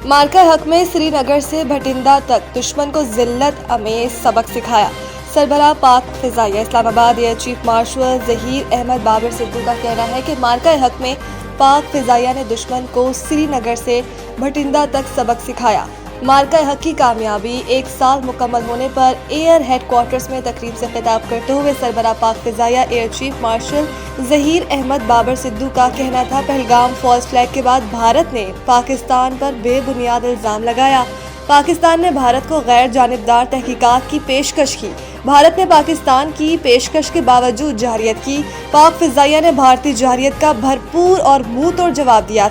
مارکہ حق میں سری نگر سے بھٹنڈا تک دشمن کو ذلت امیز سبق سکھایا۔ سربراہ پاک فضائیہ Islamabad air chief marshal Zaheer Ahmed Babar Sidhu کا کہنا ہے کہ مارکہ حق میں پاک فضائیہ نے دشمن کو سری نگر سے بھٹنڈا تک سبق سکھایا۔ مارکہ حق کی کامیابی 1 سال مکمل ہونے پر ایئر ہیڈ کوارٹرز میں تقریب سے خطاب کرتے ہوئے سربراہ پاک فضائیہ air chief marshal Zaheer Ahmed Babar Sidhu کا کہنا تھا، پہلگام فالس فلیگ کے بعد بھارت نے پاکستان پر بے بنیاد الزام لگایا۔ پاکستان نے بھارت کو غیر جانبدار تحقیقات کی پیشکش کی۔ بھارت نے پاکستان کی پیشکش کے باوجود جارحیت کی۔ پاک فضائیہ نے بھارتی جارحیت کا بھرپور اور منہ توڑ جواب دیا۔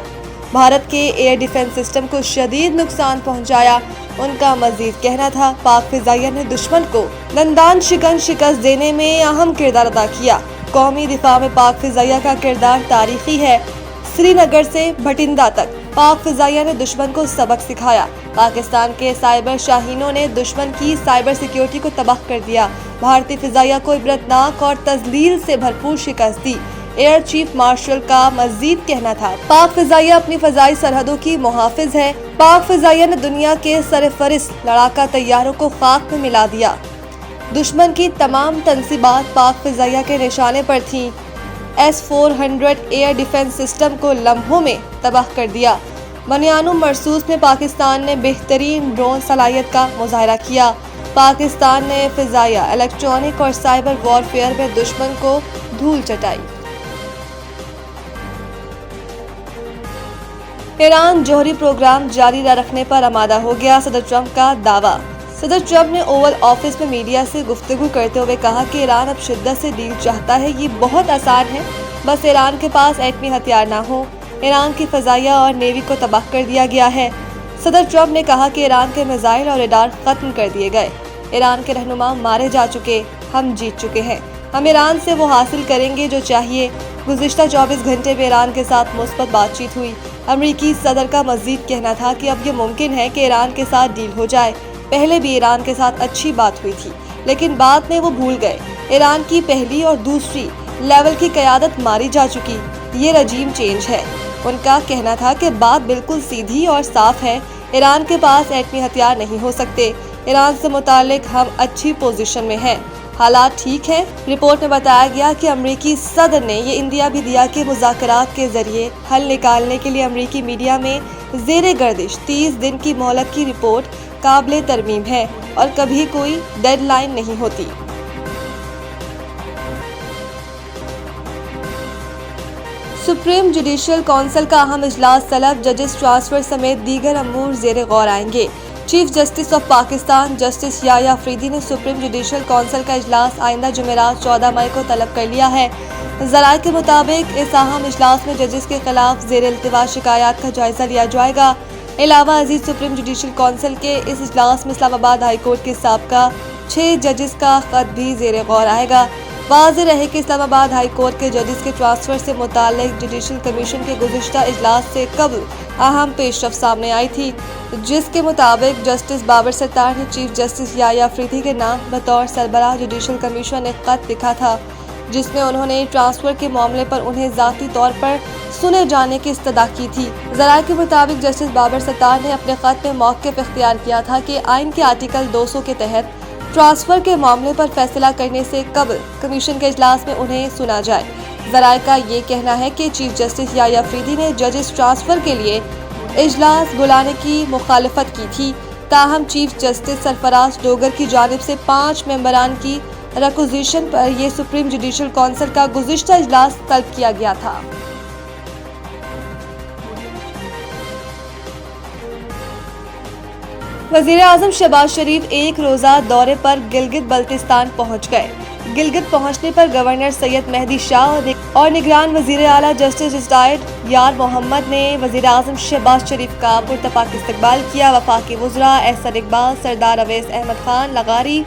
بھارت کے ایئر ڈیفنس سسٹم کو شدید نقصان پہنچایا۔ ان کا مزید کہنا تھا، پاک فضائیہ نے دشمن کو دندان شکست دینے میں اہم کردار ادا کیا۔ قومی دفاع میں پاک فضائیہ کا کردار تاریخی ہے۔ سری نگر سے بھٹنڈا تک پاک فضائیہ نے دشمن کو سبق سکھایا۔ پاکستان کے سائبر شاہینوں نے دشمن کی سائبر سیکیورٹی کو تباہ کر دیا۔ بھارتی فضائیہ کو عبرتناک اور تذلیل سے بھرپور شکست دی۔ ایئر چیف مارشل کا مزید کہنا تھا، پاک فضائیہ اپنی فضائی سرحدوں کی محافظ ہے۔ پاک فضائیہ نے دنیا کے سرفہرست لڑاکا طیاروں کو خاک میں ملا دیا۔ دشمن کی تمام تنصیبات پاک فضائیہ کے نشانے پر تھیں۔ S-400 ایئر ڈیفنس سسٹم کو لمحوں میں تباہ کر دیا۔ بنیانو مرصوص میں پاکستان نے بہترین ڈرون صلاحیت کا مظاہرہ کیا۔ پاکستان نے فضائیہ، الیکٹرانک اور سائبر وارفیئر میں دشمن کو دھول چٹائی۔ ایران جوہری پروگرام جاری نہ رکھنے پر آمادہ ہو گیا، صدر ٹرمپ کا دعویٰ۔ صدر ٹرمپ نے اوول آفس میں میڈیا سے گفتگو کرتے ہوئے کہا کہ ایران اب شدت سے ڈیل چاہتا ہے۔ یہ بہت آسان ہے، بس ایران کے پاس ایٹمی ہتھیار نہ ہو۔ ایران کی فضائیہ اور نیوی کو تباہ کر دیا گیا ہے۔ صدر ٹرمپ نے کہا کہ ایران کے میزائل اور ریڈار ختم کر دیے گئے۔ ایران کے رہنما مارے جا چکے، ہم جیت چکے ہیں۔ ہم ایران سے وہ حاصل کریں گے جو چاہیے۔ گزشتہ 24 گھنٹے میں ایران کے ساتھ مثبت بات چیت ہوئی۔ امریکی صدر کا مزید کہنا تھا کہ اب یہ ممکن ہے کہ ایران کے ساتھ ڈیل ہو جائے۔ پہلے بھی ایران کے ساتھ اچھی بات ہوئی تھی، لیکن بعد میں وہ بھول گئے۔ ایران کی پہلی اور دوسری لیول کی قیادت ماری جا چکی۔ یہ رجیم چینج ہے۔ ان کا کہنا تھا کہ بات بالکل سیدھی اور صاف ہے، ایران کے پاس ایٹمی ہتھیار نہیں ہو سکتے۔ ایران سے متعلق ہم اچھی پوزیشن میں ہیں، حالات ٹھیک ہیں۔ رپورٹ میں بتایا گیا کہ امریکی صدر نے یہ اندیا بھی دیا کہ مذاکرات کے ذریعے حل نکالنے کے لیے امریکی میڈیا میں زیر گردش 30 دن کی مہلت کی رپورٹ قابل ترمیم ہے اور کبھی کوئی ڈیڈ لائن نہیں ہوتی۔ سپریم جوڈیشل کونسل کا اہم اجلاس طلب، ججز ٹرانسفر سمیت دیگر امور زیر غور آئیں گے۔ Chief justice of Pakistan justice Yahya Afridi نے سپریم جوڈیشل کونسل کا اجلاس آئندہ جمعرات 14 مئی کو طلب کر لیا ہے۔ ذرائع کے مطابق اس اہم اجلاس میں ججز کے خلاف زیر التوا شکایات کا جائزہ لیا جائے گا۔ علاوہ ازیں سپریم جوڈیشل کونسل کے اس اجلاس میں اسلام آباد ہائی کورٹ کے سابقہ 6 ججز کا خط بھی زیر غور آئے گا۔ واضح رہے کہ اسلام آباد ہائی کورٹ کے ججز کے ٹرانسفر سے متعلق جوڈیشل کمیشن کے گزشتہ اجلاس سے قبل اہم پیش رفت سامنے آئی تھی، جس کے مطابق جسٹس بابر ستار نے چیف جسٹس یحییٰ افریدی کے نام بطور سربراہ جوڈیشل کمیشن ایک خط لکھا تھا، جس میں انہوں نے ٹرانسفر کے معاملے پر انہیں ذاتی طور پر سنے جانے کی استدعا کی تھی۔ ذرائع کے مطابق جسٹس بابر ستار نے اپنے خط میں موقف اختیار کیا تھا کہ آئین کے آرٹیکل 200 کے تحت ٹرانسفر کے معاملے پر فیصلہ کرنے سے قبل کمیشن کے اجلاس میں انہیں سنا جائے۔ ذرائع کا یہ کہنا ہے کہ چیف جسٹس یحییٰ افریدی نے ججز ٹرانسفر کے لیے اجلاس بلانے کی مخالفت کی تھی، تاہم چیف جسٹس سرفراز ڈوگر کی جانب سے 5 ممبران کی ریکوزیشن پر یہ سپریم جوڈیشل کونسل کا گزشتہ اجلاس طلب کیا گیا تھا۔ وزیر اعظم شہباز شریف ایک روزہ دورے پر گلگت بلتستان پہنچ گئے۔ گلگت پہنچنے پر گورنر سید مہدی شاہ اور نگران وزیر اعلیٰ جسٹس ریٹائرڈ یار محمد نے وزیر اعظم شہباز شریف کا پرتپاک استقبال کیا۔ وفاقی وزراء احسن اقبال، سردار اویس احمد خان لغاری،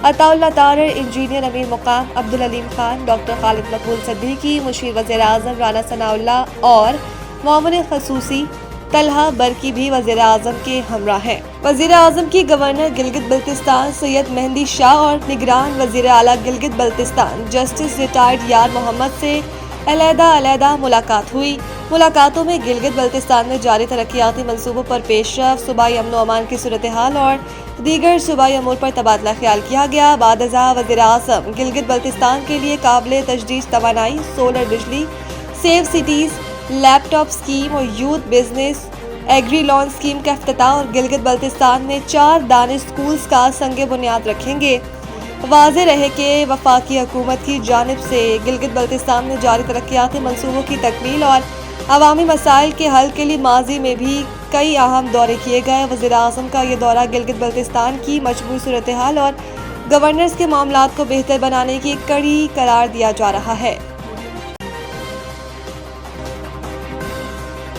عطا اللہ طاہر، انجینئر امیر مقام عبدالعلیم خان، ڈاکٹر خالد مقبول صدیقی، مشیر وزیر اعظم رانا ثناء اللہ اور معاون خصوصی طلحہ برقی بھی وزیر اعظم کے ہمراہ ہیں۔ وزیر اعظم کی گورنر گلگت بلتستان سید مہدی شاہ اور نگران وزیر اعلیٰ گلگت بلتستان جسٹس ریٹائرڈ یار محمد سے علیحدہ ملاقات ہوئی۔ ملاقاتوں میں گلگت بلتستان میں جاری ترقیاتی منصوبوں پر پیش رفت، صوبائی امن و امان کی صورتحال اور دیگر صوبائی امور پر تبادلہ خیال کیا گیا۔ بعد ازاں وزیر اعظم گلگت بلتستان کے لیے قابل تجدید توانائی، سولر بجلی، safe cities, laptop scheme اور youth business agri loan scheme کا افتتاح اور گلگت بلتستان میں 4 دانش اسکولز کا سنگ بنیاد رکھیں گے۔ واضح رہے کہ وفاقی حکومت کی جانب سے گلگت بلتستان میں جاری ترقیاتی منصوبوں کی تکمیل اور عوامی مسائل کے حل کے لیے ماضی میں بھی کئی اہم دورے کیے گئے۔ وزیر اعظم کا یہ دورہ گلگت بلتستان کی مجموعی صورتحال اور گورننس کے معاملات کو بہتر بنانے کی ایک کڑی قرار دیا جا رہا ہے۔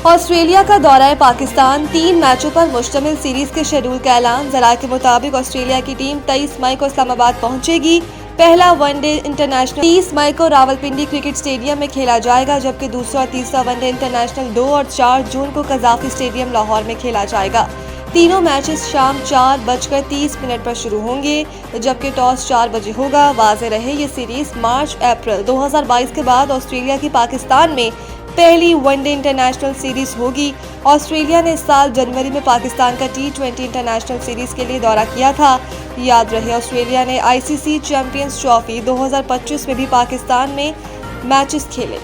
آسٹریلیا کا دورہ پاکستان، 3 میچوں پر مشتمل سیریز کے شیڈول کا اعلان۔ ذرائع کے مطابق آسٹریلیا کی ٹیم 23 مئی کو اسلام آباد پہنچے گی۔ پہلا ون ڈے انٹرنیشنل 30 مئی کو راولپنڈی کرکٹ اسٹیڈیم میں کھیلا جائے گا، جبکہ دوسرا اور تیسرا ون ڈے انٹرنیشنل 2 اور 4 جون کو قذافی اسٹیڈیم لاہور میں کھیلا جائے گا۔ تینوں میچز شام 4:30 پر شروع ہوں گے، جبکہ ٹاس 4 بجے ہوگا۔ واضح رہے یہ سیریز مارچ-اپریل 2022 کے بعد آسٹریلیا کی پاکستان میں پہلی ون ڈے انٹرنیشنل سیریز ہوگی۔ آسٹریلیا نے اس سال جنوری میں پاکستان کا T20 انٹرنیشنل سیریز کے لیے دورہ کیا تھا۔ یاد رہے آسٹریلیا نے ICC چیمپئنز ٹرافی 2025 میں بھی پاکستان میں میچز کھیلے۔